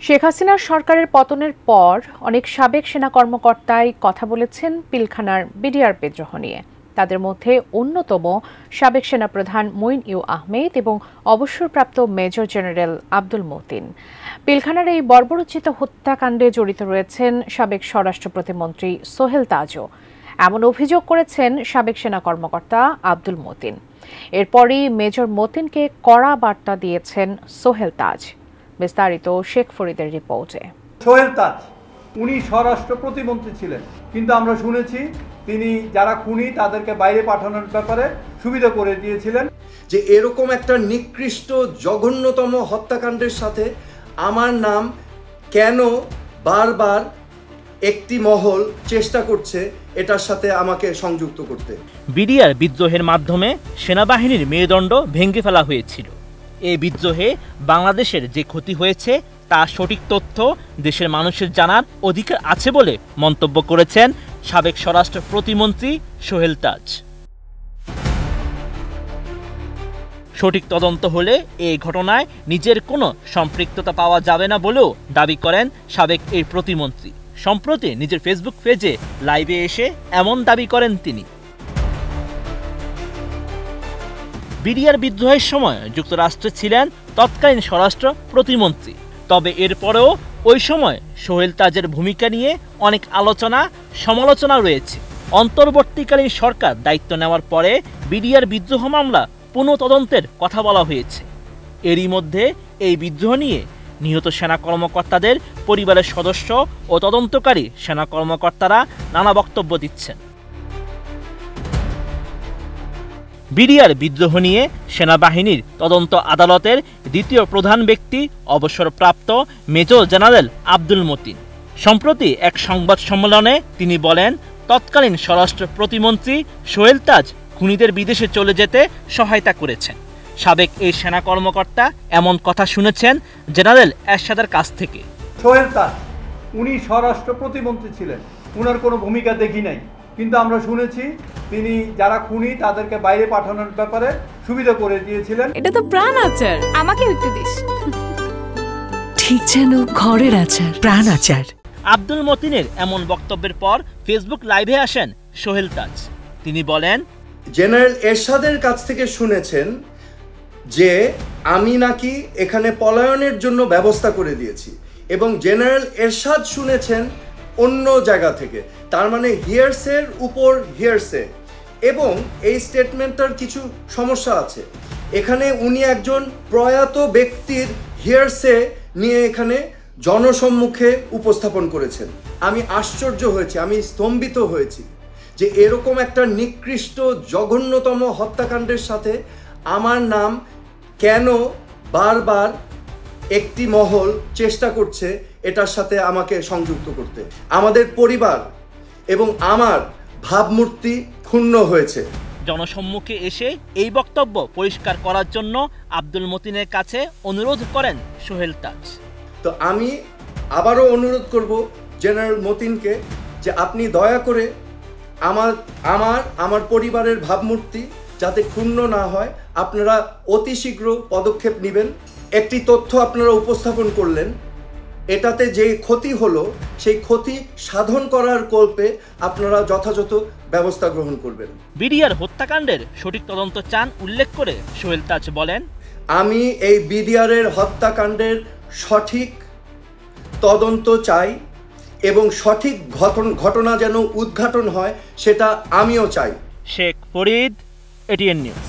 শেখ হাসিনার সরকারের পতনের পর অনেক সাবেক সেনা কর্মকর্তাই কথা বলেছেন পিলখানার বিডিআর বিদ্রোহ নিয়ে। তাদের মধ্যে অন্যতম সাবেক সেনাপ্রধান মঈন ইউ আহমেদ এবং অবসরপ্রাপ্ত মেজর জেনারেল আব্দুল মতিন। পিলখানার এই বর্বরোচিত হত্যাকাণ্ডে জড়িত রয়েছেন সাবেক স্বরাষ্ট্র প্রতিমন্ত্রী সোহেল তাজও। এমন অভিযোগ করেছেন সাবেক সেনা কর্মকর্তা আব্দুল মতিন। এরপরই মেজর মতিনকে কড়া বার্তা দিয়েছেন সোহেল তাজ। বিস্তারিত শেখ ফরিদের রিপোর্টে। সোহেল তাজ উনি স্বরাষ্ট্র প্রতিমন্ত্রী ছিলেন, কিন্তু আমরা শুনেছি তিনি যারা খুনি তাদেরকে বাইরে পাঠানোর ব্যাপারে সুবিধা করে দিয়েছিলেন। যে এরকম একটা নিকৃষ্ট জঘন্যতম হত্যাকাণ্ডের সাথে আমার নাম কেন বারবার একটি মহল চেষ্টা করছে এটার সাথে আমাকে সংযুক্ত করতে। বিডিআর বিদ্রোহের মাধ্যমে সেনাবাহিনীর মেরুদণ্ড ভেঙে ফেলা হয়েছিল। এই বিদ্রোহে বাংলাদেশের যে ক্ষতি হয়েছে তা সঠিক তথ্য দেশের মানুষের জানার অধিকার আছে বলে মন্তব্য করেছেন সাবেক স্বরাষ্ট্র প্রতিমন্ত্রী সোহেল তাজ। সঠিক তদন্ত হলে এই ঘটনায় নিজের কোনো সম্পৃক্ততা পাওয়া যাবে না বলেও দাবি করেন সাবেক এই প্রতিমন্ত্রী। সম্প্রতি নিজের ফেসবুক পেজে লাইভে এসে এমন দাবি করেন তিনি। বিডিআর বিদ্রোহের সময় যুক্তরাষ্ট্রে ছিলেন তৎকালীন স্বরাষ্ট্র প্রতিমন্ত্রী। তবে এরপরেও ওই সময় সোহেল তাজের ভূমিকা নিয়ে অনেক আলোচনা সমালোচনা রয়েছে। অন্তর্বর্তীকালীন সরকার দায়িত্ব নেওয়ার পরে বিডিআর বিদ্রোহ মামলা পুনঃতদন্তের কথা বলা হয়েছে। এরই মধ্যে এই বিদ্রোহ নিয়ে নিহত সেনা কর্মকর্তাদের পরিবারের সদস্য ও তদন্তকারী সেনা কর্মকর্তারা নানা বক্তব্য দিচ্ছেন। বিডিআর বিদ্রোহ নিয়ে সেনাবাহিনীর তদন্ত আদালতের দ্বিতীয় প্রধান ব্যক্তি অবসরপ্রাপ্ত মেজর জেনারেল আব্দুল মতিন। সম্প্রতি এক সংবাদ সম্মেলনে তিনি বলেন, তৎকালীন স্বরাষ্ট্র প্রতিমন্ত্রী সোহেল তাজ খুনিদের বিদেশে চলে যেতে সহায়তা করেছেন। সাবেক এই সেনা কর্মকর্তা এমন কথা শুনেছেন জেনারেল এরশাদের কাছ থেকে। সোহেল তাজ উনি স্বরাষ্ট্র প্রতিমন্ত্রী ছিলেন, উনার কোনো ভূমিকা দেখি নাই, কিন্তু আমরা শুনেছি তিনি যারা খুনি তাদেরকে বাইরে পাঠানোর ব্যাপারে সুবিধা করে দিয়েছিলেন। এটা তো প্রাণ আচার, আমাকে একটু দিস। ঠিক যেন ঘরের আচার, প্রাণ আচার। আব্দুল মতিনের এমন বক্তব্যের পর ফেসবুক লাইভে আসেন সোহেল তাজ। তিনি বলেন, জেনারেল এরশাদের কাছ থেকে শুনেছেন যে আমি নাকি এখানে পলায়নের জন্য ব্যবস্থা করে দিয়েছি, এবং জেনারেল এরশাদ শুনেছেন অন্য জায়গা থেকে। তার মানে হিয়ারসের উপর হিয়ারসে, এবং এই স্টেটমেন্টটার কিছু সমস্যা আছে। এখানে উনি একজন প্রয়াত ব্যক্তির হিয়ারসে নিয়ে এখানে জনসম্মুখে উপস্থাপন করেছেন। আমি আশ্চর্য হয়েছি, আমি স্তম্ভিত হয়েছি যে এরকম একটা নিকৃষ্ট জঘন্যতম হত্যাকাণ্ডের সাথে আমার নাম কেন বারবার একটি মহল চেষ্টা করছে এটার সাথে আমাকে সংযুক্ত করতে। আমাদের পরিবার এবং আমার ভাবমূর্তি ক্ষুণ্ণ হয়েছে। জনসম্মুখে এসে এই বক্তব্য পরিষ্কার করার জন্য আব্দুল মতিনের কাছে অনুরোধ করেন সোহেল তাজ। তো আমি আবারও অনুরোধ করব জেনারেল মতিনকে যে আপনি দয়া করে আমার পরিবারের ভাবমূর্তি যাতে ক্ষুণ্ণ না হয় আপনারা অতি শীঘ্র পদক্ষেপ নেবেন। একটি তথ্য আপনারা উপস্থাপন করলেন, এটাতে যে ক্ষতি হলো সেই ক্ষতি সাধন করার কল্পে আপনারা যথাযথ ব্যবস্থা গ্রহণ করবেন। বিডিআর হত্যাকাণ্ডের সঠিক তদন্ত চান উল্লেখ করে সোহেল তাজ বলেন, আমি এই বিডিআরের হত্যাকাণ্ডের সঠিক তদন্ত চাই এবং সঠিক ঘটনা যেন উদ্ঘাটন হয় সেটা আমিও চাই। Sheikh Farid, ATN news.